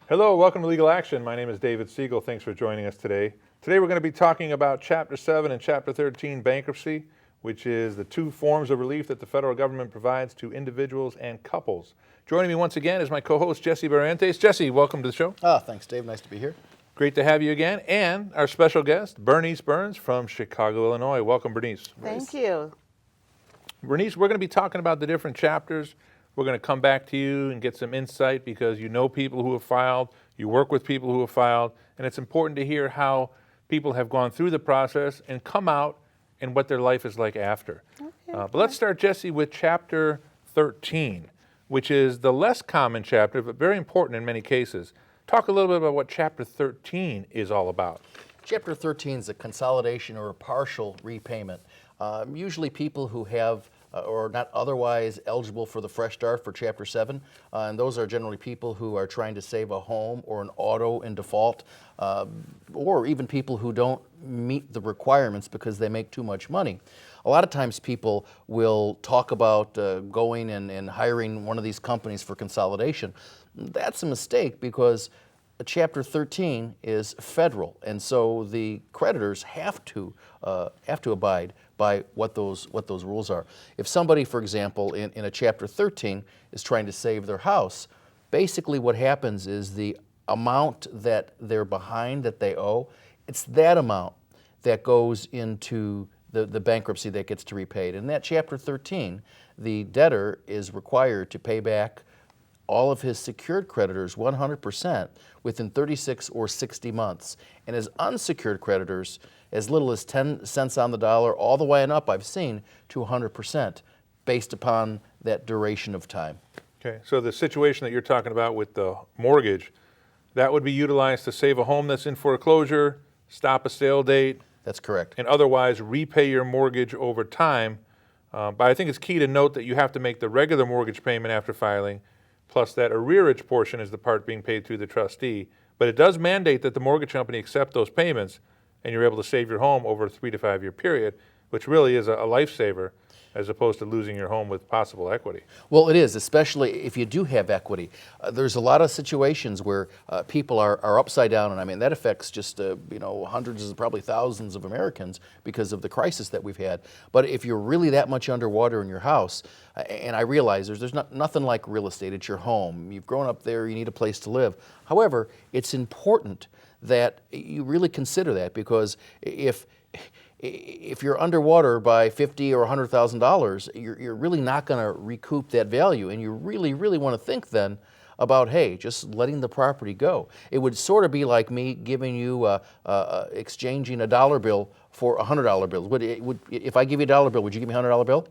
Hello, welcome to Legal Action. My name is David Siegel. Thanks for joining us today. Today we're going to be talking about Chapter 7 and Chapter 13 bankruptcy, which is the two forms of relief that the federal government provides to individuals and couples. Joining me once again is my co-host, Jesse Barrientes. Jesse, welcome to the show. Thanks, Dave. Nice to be here. Great to have you again. And our special guest, Bernice Burns from Chicago, Illinois. Welcome, Bernice. Thank you. Bernice, we're going to be talking about the different chapters. We're going to come back to you and get some insight because you know people who have filed, you work with people who have filed, and it's important to hear how people have gone through the process and come out and what their life is like after. Okay, But let's start, Jesse, with Chapter 13, which is the less common chapter, but very important in many cases. Talk a little bit about what Chapter 13 is all about. Chapter 13 is a consolidation or a partial repayment. Usually people who have or not otherwise eligible for the Fresh Start for Chapter 7, and those are generally people who are trying to save a home or an auto in default, or even people who don't meet the requirements because they make too much money. A lot of times people will talk about going and hiring one of these companies for consolidation. That's a mistake because Chapter 13 is federal, and so the creditors have to abide by what those rules are. If somebody, for example, in a Chapter 13 is trying to save their house, basically what happens is the amount that they're behind that they owe, it's that amount that goes into the bankruptcy that gets to be repaid. In that Chapter 13, the debtor is required to pay back all of his secured creditors 100% within 36 or 60 months. And his unsecured creditors, as little as 10 cents on the dollar, all the way and up, I've seen, to 100% based upon that duration of time. Okay, so the situation that you're talking about with the mortgage, that would be utilized to save a home that's in foreclosure, stop a sale date. That's correct. And otherwise repay your mortgage over time. But I think it's key to note that you have to make the regular mortgage payment after filing, plus that arrearage portion is the part being paid through the trustee. But it does mandate that the mortgage company accept those payments and you're able to save your home over a 3 to 5 year period, which really is a lifesaver as opposed to losing your home with possible equity. Well, it is, especially if you do have equity. There's a lot of situations where people are upside down, and I mean that affects just hundreds, probably thousands of Americans because of the crisis that we've had. But if you're really that much underwater in your house, and I realize there's nothing like real estate. It's your home. You've grown up there. You need a place to live. However, it's important that you really consider that because if you're underwater by $50,000 or $100,000, you're really not going to recoup that value, and you really want to think then about, hey, just letting the property go. It would sort of be like me giving you exchanging a dollar bill for a $100 bill. If I give you a dollar bill, would you give me a $100 bill?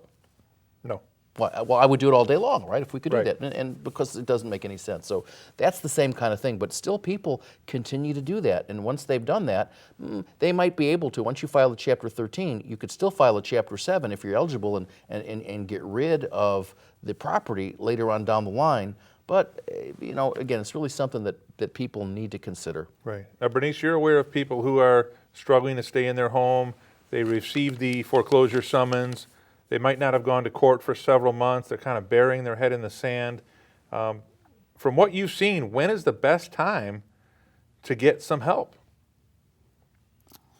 No. Well, I would do it all day long, right, if we could Right. do that, and because it doesn't make any sense. So that's the same kind of thing, but still people continue to do that, and once they've done that, they might be able to, once you file a Chapter 13, you could still file a Chapter 7 if you're eligible and get rid of the property later on down the line. But, again, it's really something that people need to consider. Right. Now, Bernice, you're aware of people who are struggling to stay in their home. They received the foreclosure summons. They might not have gone to court for several months. They're kind of burying their head in the sand. From what you've seen, when is the best time to get some help?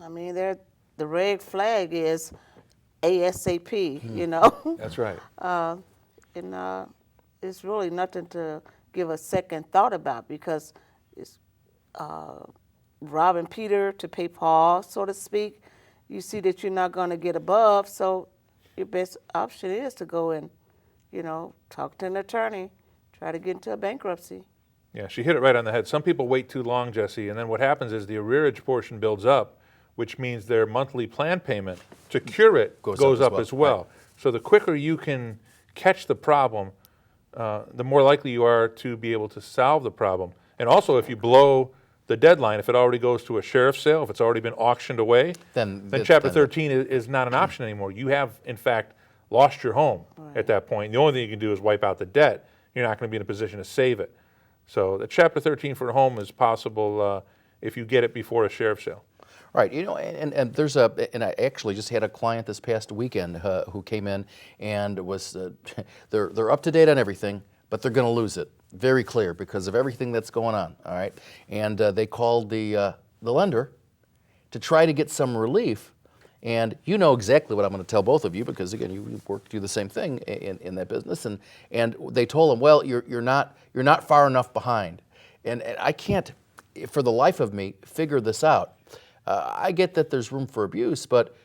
I mean, the red flag is ASAP, That's right. It's really nothing to give a second thought about because it's robbing Peter to pay Paul, so to speak. You see that you're not going to get above, so your best option is to go and, talk to an attorney, try to get into a bankruptcy. Yeah, she hit it right on the head. Some people wait too long, Jesse, and then what happens is the arrearage portion builds up, which means their monthly plan payment to cure it goes up as well. Right. So the quicker you can catch the problem, the more likely you are to be able to solve the problem. And also, if you blow the deadline, if it already goes to a sheriff's sale, if it's already been auctioned away, then Chapter 13 is not an option anymore. You have, in fact, lost your home at that point. The only thing you can do is wipe out the debt. You're not going to be in a position to save it. So the Chapter 13 for a home is possible if you get it before a sheriff's sale. Right, and there's and I actually just had a client this past weekend who came in and was, they're up to date on everything, but they're going to lose it. very clear because of everything that's going on, all right? And they called the lender to try to get some relief. And you know exactly what I'm going to tell both of you because, again, you work do the same thing in that business. And they told him, well, you're not far enough behind. And I can't, for the life of me, figure this out. I get that there's room for abuse, but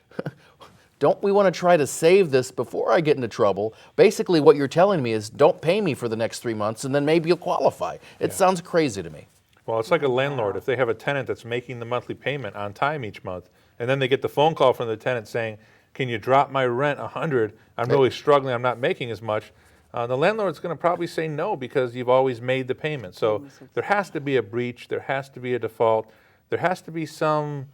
don't we want to try to save this before I get into trouble? Basically, what you're telling me is don't pay me for the next 3 months, and then maybe you'll qualify. It sounds crazy to me. Well, it's like a landlord. If they have a tenant that's making the monthly payment on time each month, and then they get the phone call from the tenant saying, can you drop my rent 100? I'm really struggling. I'm not making as much. The landlord's going to probably say no because you've always made the payment. So there has to be a breach. There has to be a default. There has to be some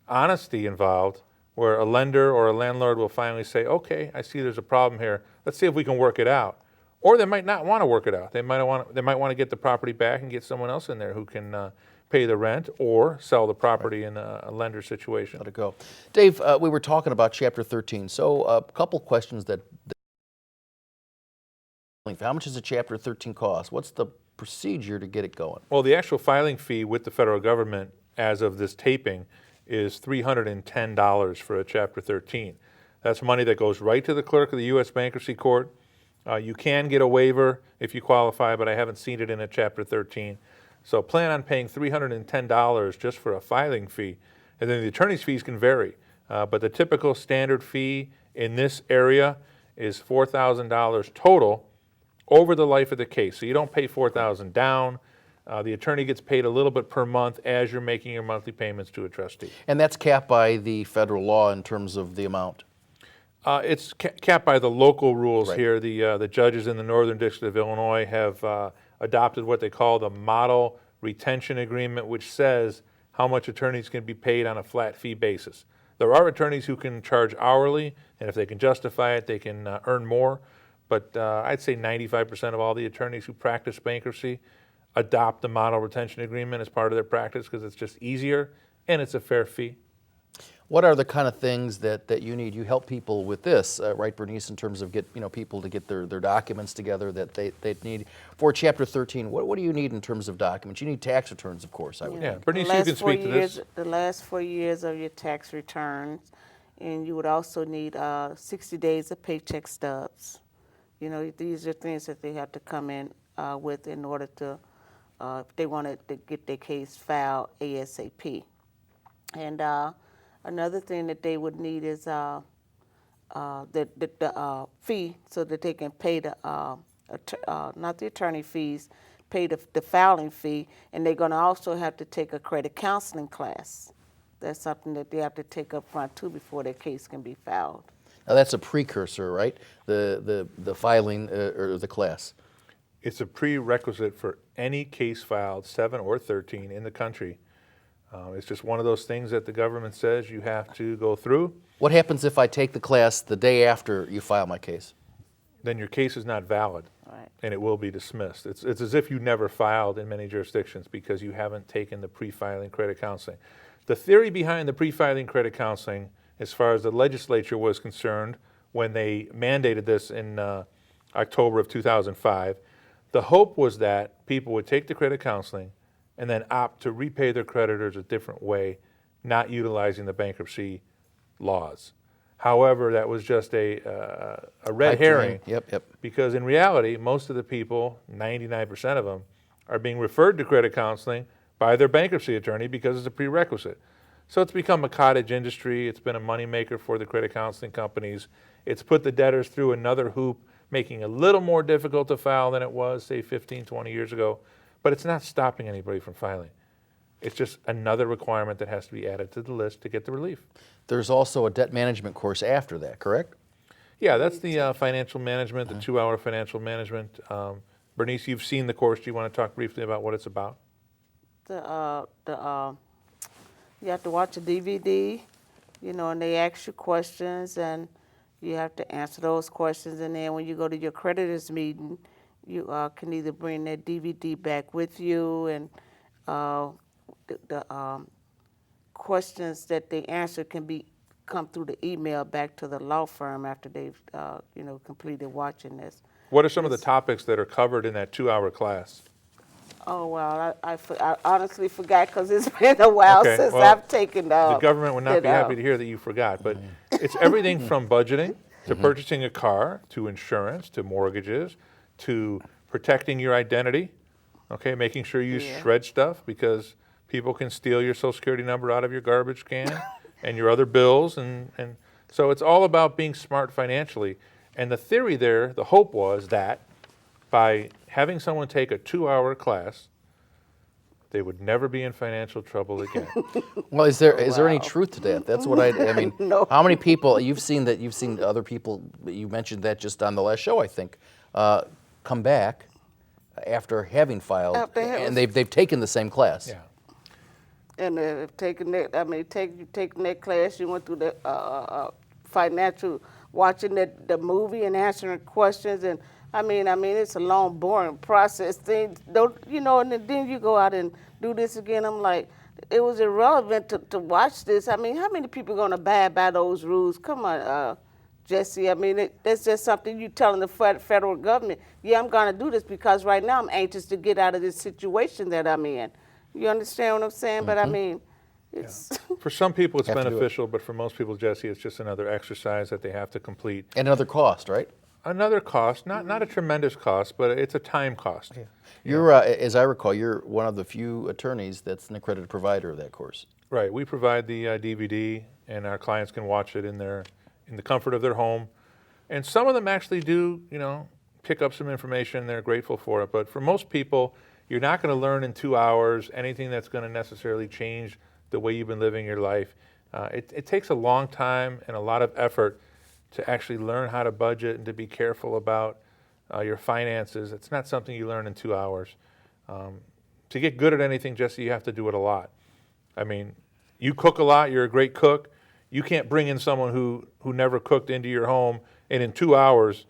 honesty involved where a lender or a landlord will finally say, okay, I see there's a problem here. Let's see if we can work it out. Or they might not want to work it out. They might want to get the property back and get someone else in there who can pay the rent or sell the property in a lender situation. Let it go. Dave, we were talking about Chapter 13. So a couple questions that how much does a Chapter 13 cost? What's the procedure to get it going? Well, the actual filing fee with the federal government as of this taping is $310 for a Chapter 13. That's money that goes right to the clerk of the U.S. Bankruptcy Court. You can get a waiver if you qualify, but I haven't seen it in a Chapter 13. So plan on paying $310 just for a filing fee. And then the attorney's fees can vary. But the typical standard fee in this area is $4,000 total over the life of the case. So you don't pay $4,000 down. The attorney gets paid a little bit per month as you're making your monthly payments to a trustee. And that's capped by the federal law in terms of the amount? It's capped by the local rules Right. here. The judges in the Northern District of Illinois have adopted what they call the Model Retention Agreement, which says how much attorneys can be paid on a flat fee basis. There are attorneys who can charge hourly, and if they can justify it, they can earn more. But I'd say 95% of all the attorneys who practice bankruptcy adopt the Model Retention Agreement as part of their practice because it's just easier and it's a fair fee. What are the kind of things that you need? You help people with this, right, Bernice, in terms of people to get their documents together that they need. For Chapter 13, what do you need in terms of documents? You need tax returns, of course, I would think. Bernice, you can speak to this. The last 4 years of your tax returns, and you would also need 60 days of paycheck stubs. You know, these are things that they have to come in with in order to, if they wanted to get their case filed ASAP. And another thing that they would need is the fee so that they can pay the, not the attorney fees, pay the filing fee, and they're going to also have to take a credit counseling class. That's something that they have to take up front too before their case can be filed. Now that's a precursor, right? The filing or the class. It's a prerequisite for any case filed, 7 or 13, in the country. It's just one of those things that the government says you have to go through. What happens if I take the class the day after you file my case? Then your case is not valid, Right. and it will be dismissed. It's as if you never filed in many jurisdictions because you haven't taken the pre-filing credit counseling. The theory behind the pre-filing credit counseling, as far as the legislature was concerned when they mandated this in October of 2005, the hope was that people would take the credit counseling and then opt to repay their creditors a different way, not utilizing the bankruptcy laws. However, that was just a red Pipe herring. dream. Yep. Because in reality, most of the people, 99% of them, are being referred to credit counseling by their bankruptcy attorney because it's a prerequisite. So it's become a cottage industry. It's been a moneymaker for the credit counseling companies. It's put the debtors through another hoop, making it a little more difficult to file than it was, say, 15, 20 years ago. But it's not stopping anybody from filing. It's just another requirement that has to be added to the list to get the relief. There's also a debt management course after that, correct? Yeah, that's the financial management, the 2-hour financial management. Bernice, you've seen the course. Do you want to talk briefly about what it's about? You have to watch a DVD, and they ask you questions, and you have to answer those questions. And then when you go to your creditors meeting, you can either bring that DVD back with you, and the questions that they answer can come through the email back to the law firm after they've completed watching this. What are some of the topics that are covered in that 2-hour class? Oh, well, I honestly forgot because it's been a while Okay, since well, I've taken The government would not it be happy out. to hear that you forgot, but it's everything from budgeting to purchasing a car to insurance to mortgages to protecting your identity, okay, making sure you Yeah. shred stuff because people can steal your Social Security number out of your garbage can and your other bills. And so it's all about being smart financially. And the theory there, the hope was that by having someone take a 2-hour class, they would never be in financial trouble again. Well, is there any Wow. truth to that? That's what I mean. No. How many people you've seen other people? You mentioned that just on the last show, I think, come back after having filed, After having- and they've taken the same class. Yeah. And taking that, you taking that class, you went through the financial, watching the movie and answering questions, and I mean, it's a long, boring process. Things don't, and then you go out and do this again. I'm like, it was irrelevant to watch this. I mean, how many people are gonna abide by those rules? Come on, Jesse. I mean, that's just something you telling the federal government. Yeah, I'm gonna do this because right now I'm anxious to get out of this situation that I'm in. You understand what I'm saying? But I mean, it's For some people, it's Have to do it. beneficial, but for most people, Jesse, it's just another exercise that they have to complete. And another cost, right? Another cost, not a tremendous cost, but it's a time cost. You're, as I recall, you're one of the few attorneys that's an accredited provider of that course. Right. We provide the DVD, and our clients can watch it in the comfort of their home. And some of them actually do, pick up some information. They're grateful for it. But for most people, you're not going to learn in 2 hours anything that's going to necessarily change the way you've been living your life. It takes a long time and a lot of effort to actually learn how to budget and to be careful about your finances. It's not something you learn in 2 hours. To get good at anything, Jesse, you have to do it a lot. I mean, you cook a lot, you're a great cook. You can't bring in someone who never cooked into your home and in 2 hours,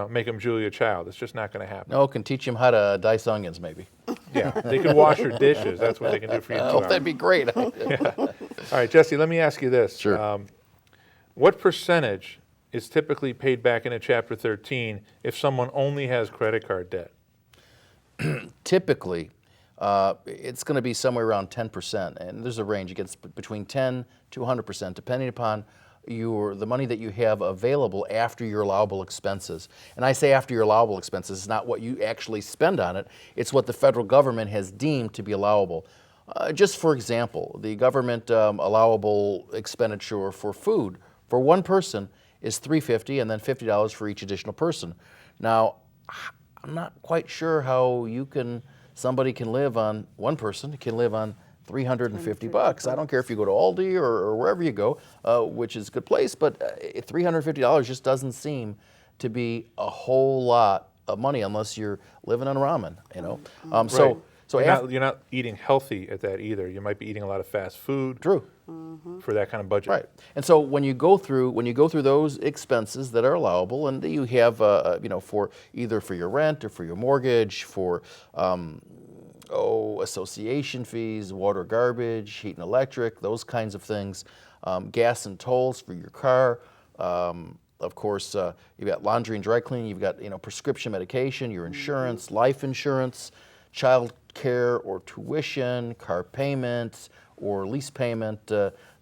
make them Julia Child. It's just not going to happen. No, can teach them how to dice onions, maybe. Yeah, they can wash your dishes. That's what they can do for you in 2 Oh, hours. that'd be great. All right, Jesse, let me ask you this. Sure. What percentage is typically paid back into Chapter 13 if someone only has credit card debt? Typically, it's going to be somewhere around 10%, and there's a range. It gets between 10 to 100%, depending upon the money that you have available after your allowable expenses. And I say after your allowable expenses, it's not what you actually spend on it, it's what the federal government has deemed to be allowable. Just for example, the government allowable expenditure for food for one person is $3.50 and then $50 for each additional person. Now, I'm not quite sure how somebody can live on, one person can live on $350. I don't care if you go to Aldi or wherever you go, which is a good place, but $350 just doesn't seem to be a whole lot of money unless you're living on ramen, Right. So You're not eating healthy at that either. You might be eating a lot of fast food. True. For that kind of budget. Right, and so when you go through those expenses that are allowable, and you have for either for your rent or for your mortgage, for association fees, water, garbage, heat and electric, those kinds of things, gas and tolls for your car. Of course, you've got laundry and dry cleaning. You've got prescription medication, your insurance, life insurance, child care or tuition, car payments or lease payment,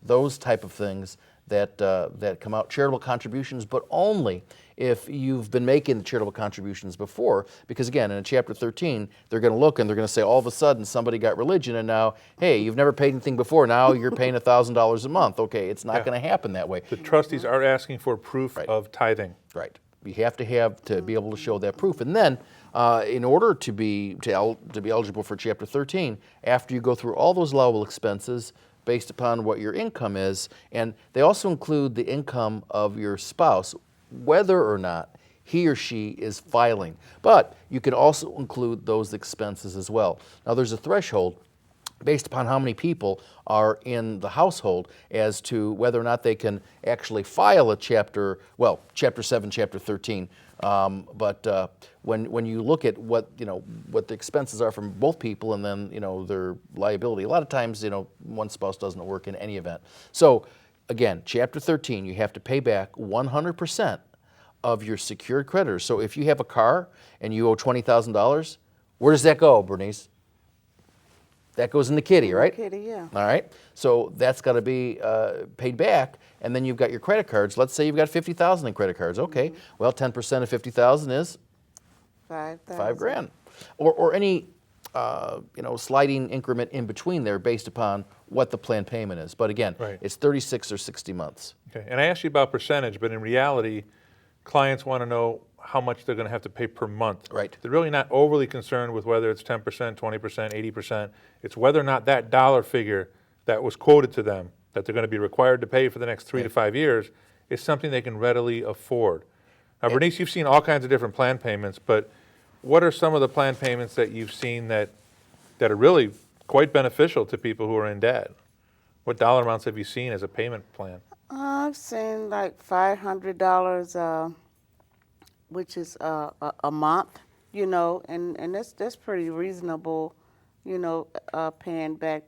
those type of things that come out, charitable contributions, but only if you've been making the charitable contributions before. Because again, in Chapter 13, they're going to look and they're going to say all of a sudden somebody got religion and now, hey, you've never paid anything before, now you're paying $1,000 a month. Okay, it's not going to happen that way. The trustees are asking for proof of tithing. Right. You have to be able to show that proof. And then, in order to be eligible for Chapter 13, after you go through all those allowable expenses based upon what your income is, and they also include the income of your spouse, whether or not he or she is filing. But you can also include those expenses as well. Now, there's a threshold based upon how many people are in the household as to whether or not they can actually file a Chapter 7, Chapter 13. But when you look at what the expenses are from both people and then their liability, a lot of times one spouse doesn't work in any event. So again, Chapter 13, you have to pay back 100% of your secured creditors. So if you have a car and you owe $20,000, where does that go, Bernice? That goes in the kitty, right? Kitty, yeah. All right. So that's got to be paid back, and then you've got your credit cards. Let's say you've got 50,000 in credit cards. Okay. Well, 10% of 50,000 is 5,000. $5,000, or any sliding increment in between there based upon what the planned payment is. But again, Right. it's 36 or 60 months. Okay, and I asked you about percentage, but in reality, clients want to know how much they're going to have to pay per month. Right. They're really not overly concerned with whether it's 10%, 20%, 80%. It's whether or not that dollar figure that was quoted to them that they're going to be required to pay for the next 3 to 5 years is something they can readily afford. Now, Bernice, you've seen all kinds of different plan payments, but what are some of the plan payments that you've seen that are really quite beneficial to people who are in debt? What dollar amounts have you seen as a payment plan? I've seen like $500, which is a month, and that's pretty reasonable, paying back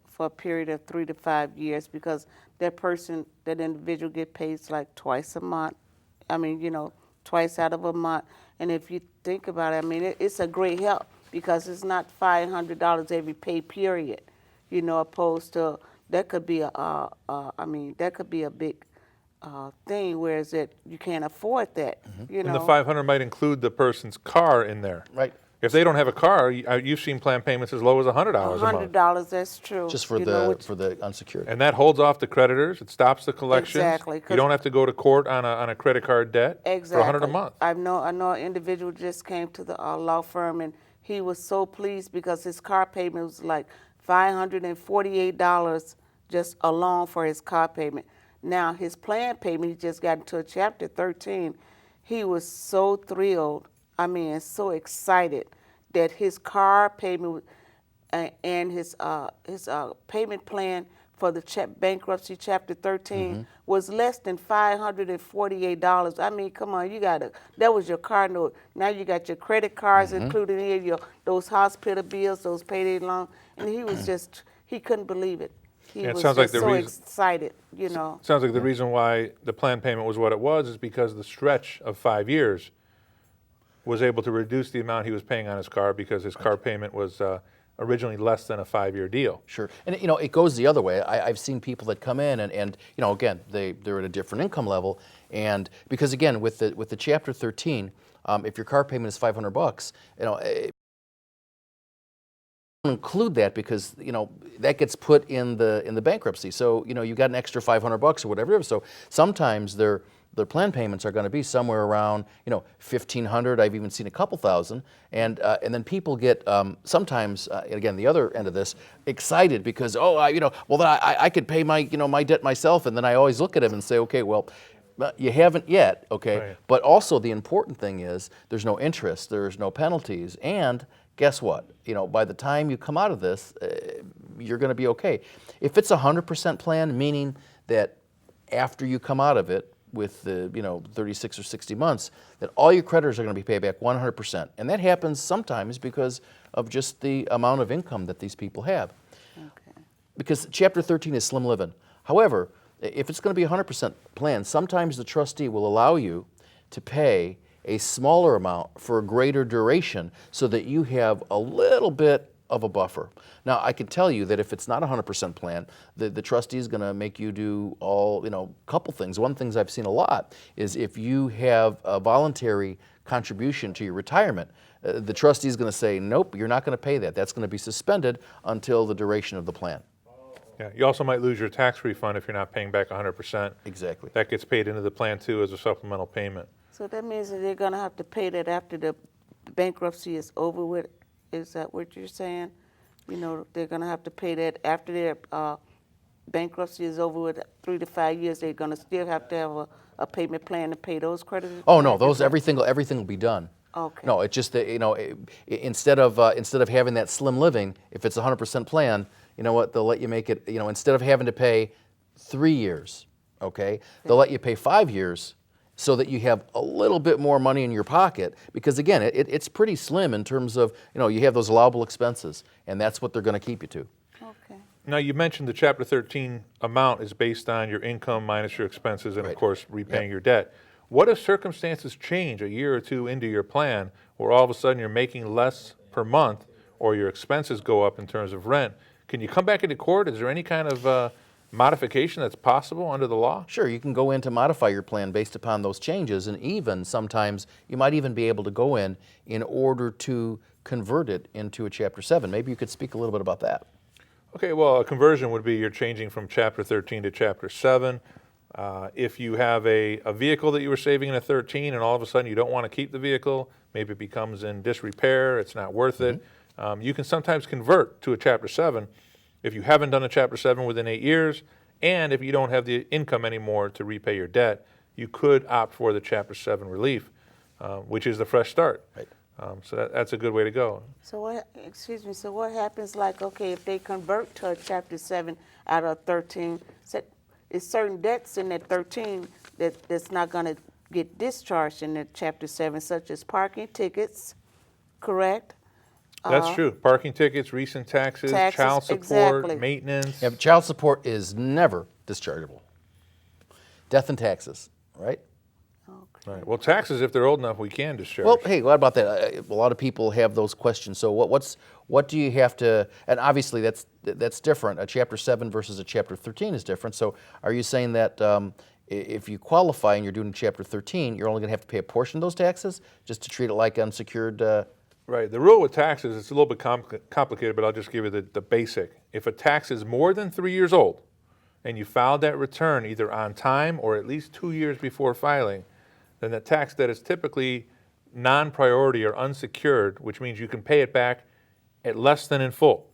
for a period of 3 to 5 years, because that individual get paid like twice a month. I mean, twice out of a month. And if you think about it, I mean, it's a great help, because it's not $500 every pay period, opposed to that could be that could be a big thing, whereas you can't afford that, And the 500 might include the person's car in there. Right. If they don't have a car, you've seen plan payments as low as $100 a month. $100, that's true. Just for the unsecured. And that holds off the creditors. It stops the collections. Exactly, You don't have to go to court on a credit card debt Exactly. for $100 a month. I know an individual just came to the law firm, and he was so pleased because his car payment was like $548 just alone for his car payment. Now his plan payment, he just got into Chapter 13. He was so thrilled, so excited that his car payment and his payment plan for the bankruptcy Chapter 13 was less than $548. I mean, come on, that was your car note. Now you got your credit cards included in those hospital bills, those payday loans, and he couldn't believe it. He was sounds like just the so reason- excited, Sounds like the reason why the plan payment was what it was is because the stretch of 5 years was able to reduce the amount he was paying on his car, because his car payment was originally less than a 5-year deal. Sure. And it goes the other way. I've seen people that come in and again, they're at a different income level, and because again, with the Chapter 13, if your car payment is $500, include that, because that gets put in the bankruptcy. So you got an extra $500 or whatever it is. So sometimes their plan payments are going to be somewhere around $1,500. I've even seen a couple thousand, and then people get sometimes again, the other end of this, excited because I could pay my my debt myself, and then I always look at them and say, okay, well, you haven't yet, okay. Right. But also the important thing is there's no interest, there's no penalties, and guess what? By the time you come out of this, you're going to be okay. If it's a 100% plan, meaning that after you come out of it with the 36 or 60 months, that all your creditors are going to be paid back 100%, and that happens sometimes because of just the amount of income that these people have. Okay. Because Chapter 13 is slim living. However, if it's going to be a 100% plan, sometimes the trustee will allow you to pay a smaller amount for a greater duration so that you have a little bit of a buffer. Now, I can tell you that if it's not a 100% plan, the trustee is going to make you do couple things. One of the things I've seen a lot is if you have a voluntary contribution to your retirement, the trustee is going to say, nope, you're not going to pay that. That's going to be suspended until the duration of the plan. Yeah, you also might lose your tax refund if you're not paying back 100%. Exactly. That gets paid into the plan too as a supplemental payment. So that means that they're going to have to pay that after the bankruptcy is over with. Is that what you're saying? They're going to have to pay that after their bankruptcy is over with 3 to 5 years. They're going to still have to have a payment plan to pay those creditors. Oh no, everything will be done. Okay. No, it's just that instead of having that slim living, if it's a 100% plan, you know what? They'll let you make it. Instead of having to pay 3 years, okay, they'll let you pay 5 years, so that you have a little bit more money in your pocket, because again, it's pretty slim in terms of, you have those allowable expenses, and that's what they're going to keep you to. Okay. Now, you mentioned the Chapter 13 amount is based on your income minus your expenses and, of Right. course, repaying your debt. What if circumstances change a year or two into your plan where all of a sudden you're making less per month or your expenses go up in terms of rent? Can you come back into court? Is there any kind of modification that's possible under the law? Sure, you can go in to modify your plan based upon those changes, and even sometimes you might even be able to go in order to convert it into a Chapter 7. Maybe you could speak a little bit about that. Okay, well, a conversion would be you're changing from Chapter 13 to Chapter 7. If you have a vehicle that you were saving in a 13 and all of a sudden you don't want to keep the vehicle, maybe it becomes in disrepair, it's not worth it, you can sometimes convert to a Chapter 7 if you haven't done a Chapter 7 within 8 years, and if you don't have the income anymore to repay your debt, you could opt for the Chapter 7 relief, which is the fresh start. Right. So that's a good way to go. So what happens, like, okay, if they convert to a Chapter 7 out of 13, is certain debts in that 13 that's not going to get discharged in the Chapter 7, such as parking tickets, correct? That's true. Parking tickets, recent taxes, child support, exactly. maintenance. Yeah, but child support is never dischargeable. Death and taxes, right? Okay. Right. Well, taxes, if they're old enough, we can discharge. Well, hey, what about that? A lot of people have those questions. So what do you have to, and obviously that's different. A Chapter 7 versus a Chapter 13 is different. So are you saying that if you qualify and you're doing Chapter 13, you're only going to have to pay a portion of those taxes just to treat it like unsecured? Right. The rule with taxes, it's a little bit complicated, but I'll just give you the basic. If a tax is more than 3 years old and you filed that return either on time or at least 2 years before filing, then the tax debt is typically non-priority or unsecured, which means you can pay it back at less than in full.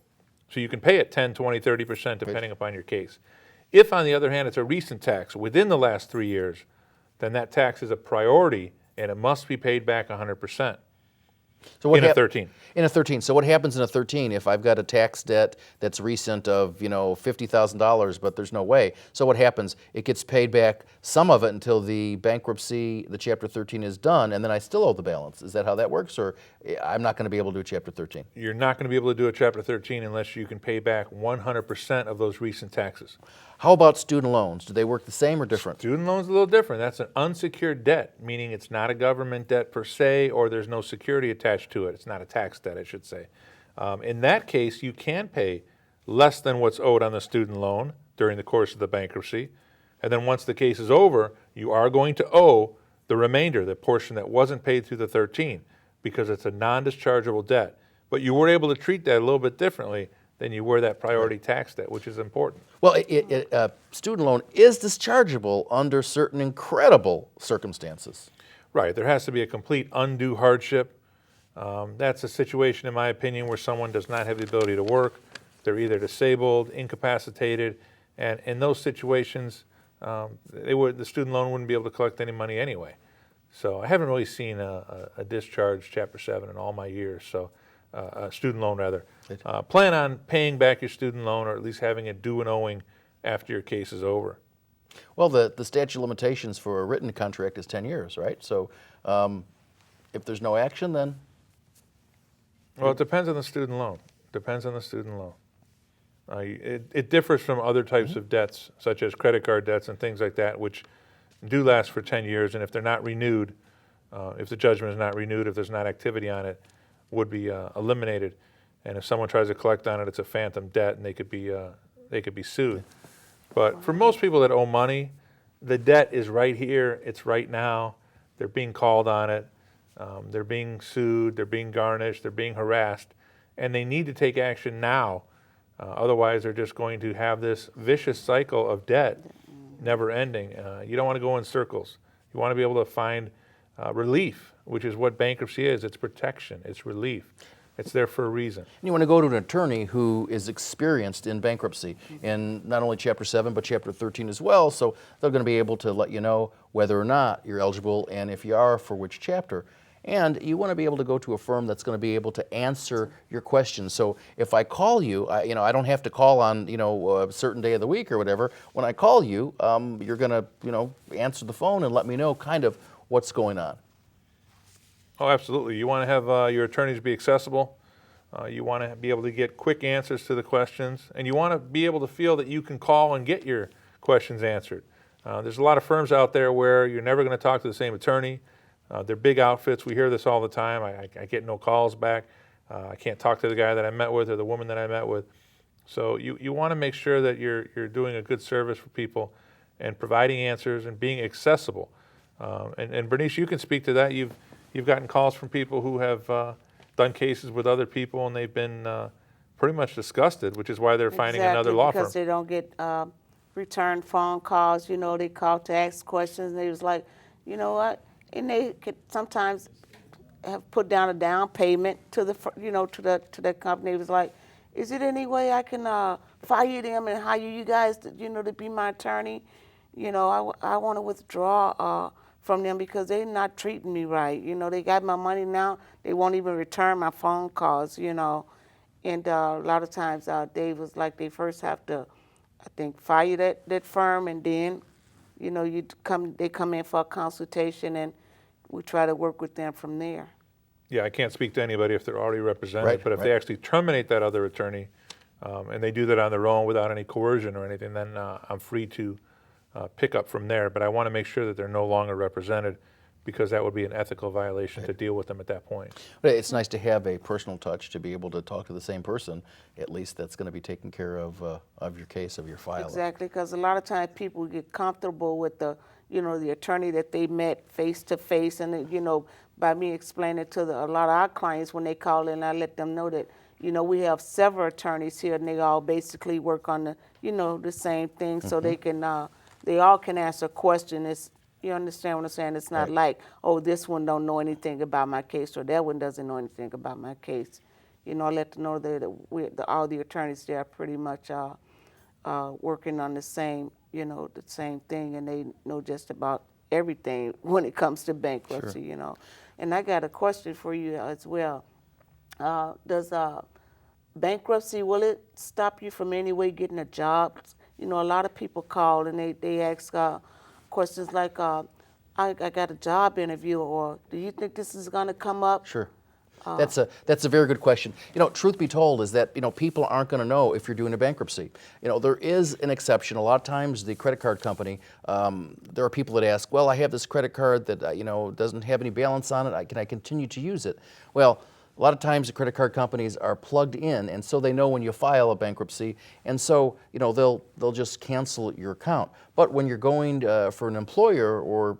So you can pay it 10, 20, 30% depending upon your case. If, on the other hand, it's a recent tax within the last 3 years, then that tax is a priority and it must be paid back 100%. So what In a 13. In a 13. So what happens in a 13 if I've got a tax debt that's recent of, $50,000, but there's no way? So what happens? It gets paid back, some of it, until the bankruptcy, the Chapter 13 is done, and then I still owe the balance. Is that how that works? Or I'm not going to be able to do a Chapter 13? You're not going to be able to do a Chapter 13 unless you can pay back 100% of those recent taxes. How about student loans? Do they work the same or different? Student loan's a little different. That's an unsecured debt, meaning it's not a government debt per se, or there's no security attached to it. It's not a tax debt, I should say. In that case, you can pay less than what's owed on the student loan during the course of the bankruptcy. And then once the case is over, you are going to owe the remainder, the portion that wasn't paid through the 13, because it's a non-dischargeable debt. But you were able to treat that a little bit differently than you were that priority tax debt, which is important. Well, student loan is dischargeable under certain incredible circumstances. Right. There has to be a complete undue hardship. That's a situation, in my opinion, where someone does not have the ability to work. They're either disabled, incapacitated, and in those situations, the student loan wouldn't be able to collect any money anyway. So I haven't really seen a discharge Chapter 7 in all my years, so a student loan rather. Plan on paying back your student loan, or at least having it due and owing after your case is over. Well, the statute of limitations for a written contract is 10 years, right? So if there's no action, then? Well, it depends on the student loan. Depends on the student loan. It differs from other types of debts, such as credit card debts and things like that, which do last for 10 years, and if they're not renewed, if the judgment is not renewed, if there's not activity on it, would be eliminated. And if someone tries to collect on it, it's a phantom debt, and they could be sued. But for most people that owe money, the debt is right here. It's right now. They're being called on it. They're being sued. They're being garnished. They're being harassed, and they need to take action now. Otherwise, they're just going to have this vicious cycle of debt, never ending. You don't want to go in circles. You want to be able to find relief, which is what bankruptcy is. It's protection. It's relief. It's there for a reason. And you want to go to an attorney who is experienced in bankruptcy, in not only Chapter 7, but Chapter 13 as well, so they're going to be able to let you know whether or not you're eligible, and if you are, for which chapter. And you want to be able to go to a firm that's going to be able to answer your questions. So if I call you, I don't have to call on a certain day of the week or whatever. When I call you, you're going to answer the phone and let me know kind of what's going on. Oh, absolutely. You want to have your attorneys be accessible. You want to be able to get quick answers to the questions, and you want to be able to feel that you can call and get your questions answered. There's a lot of firms out there where you're never going to talk to the same attorney. They're big outfits. We hear this all the time. I get no calls back. I can't talk to the guy that I met with or the woman that I met with. So you want to make sure that you're doing a good service for people and providing answers and being accessible. And Bernice, you can speak to that. You've gotten calls from people who have done cases with other people, and they've been pretty much disgusted, which is why they're finding another law firm. Because they don't get return phone calls. You know, they call to ask questions, and they was like, you know what? And they could sometimes have put down a down payment to the to the company. It was like, is it any way I can fire them and hire you guys to be my attorney? I want to withdraw from them because they're not treating me right. They got my money now. They won't even return my phone calls. And a lot of times Dave was like, they first have to, I think, fire that firm, and then they come in for a consultation, and we try to work with them from there. Yeah, I can't speak to anybody if they're already represented, Right, but if they actually terminate that other attorney, and they do that on their own without any coercion or anything, then I'm free to pick up from there. But I want to make sure that they're no longer represented, because that would be an ethical violation to deal with them at that point. But it's nice to have a personal touch, to be able to talk to the same person, at least that's going to be taking care of your case, of your file. Exactly, because a lot of times people get comfortable with the attorney that they met face to face, and by me explaining to a lot of our clients when they call in, I let them know that we have several attorneys here, and they all basically work on the same thing, so they can they all can answer questions. You understand what I'm saying? It's not like, oh, this one don't know anything about my case, or that one doesn't know anything about my case. I let them know that all the attorneys there are pretty much working on the same, the same thing, and they know just about everything when it comes to bankruptcy, Sure. And I got a question for you as well. Does bankruptcy, will it stop you from any way getting a job? A lot of people call and they ask questions like, I got a job interview, or do you think this is going to come up? Sure. That's a very good question. Truth be told is that, people aren't going to know if you're doing a bankruptcy. There is an exception. A lot of times the credit card company, there are people that ask, well, I have this credit card that, doesn't have any balance on it. Can I continue to use it? Well, a lot of times the credit card companies are plugged in, and so they know when you file a bankruptcy, and so they'll just cancel your account. But when you're going for an employer or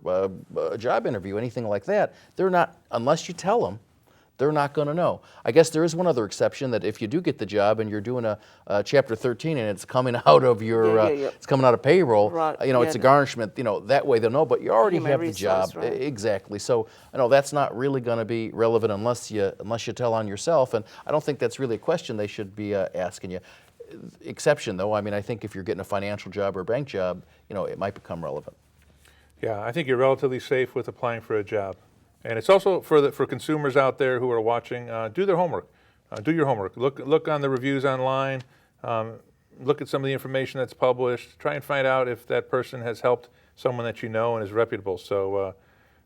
a job interview, anything like that, they're not, unless you tell them, they're not going to know. I guess there is one other exception, that if you do get the job and you're doing a Chapter 13 and it's coming out of your, it's coming out of payroll, Right. It's a garnishment, that way they'll know, but you already Human have the resource, job. right. Exactly. So, that's not really going to be relevant unless you tell on yourself, and I don't think that's really a question they should be asking you. Exception, though, I think if you're getting a financial job or a bank job, it might become relevant. Yeah, I think you're relatively safe with applying for a job. And it's also for consumers out there who are watching, do their homework. Do your homework. Look on the reviews online. Look at some of the information that's published. Try and find out if that person has helped someone that you know and is reputable. So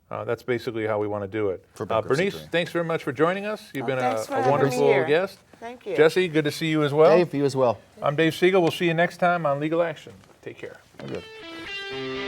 that's basically how we want to do it. Bernice, thanks very much for joining us. You've been thanks for a having me wonderful here. guest. Thank you. Jesse, good to see you as well. Dave, you as well. I'm Dave Siegel. We'll see you next time on Legal Action. Take care. Good.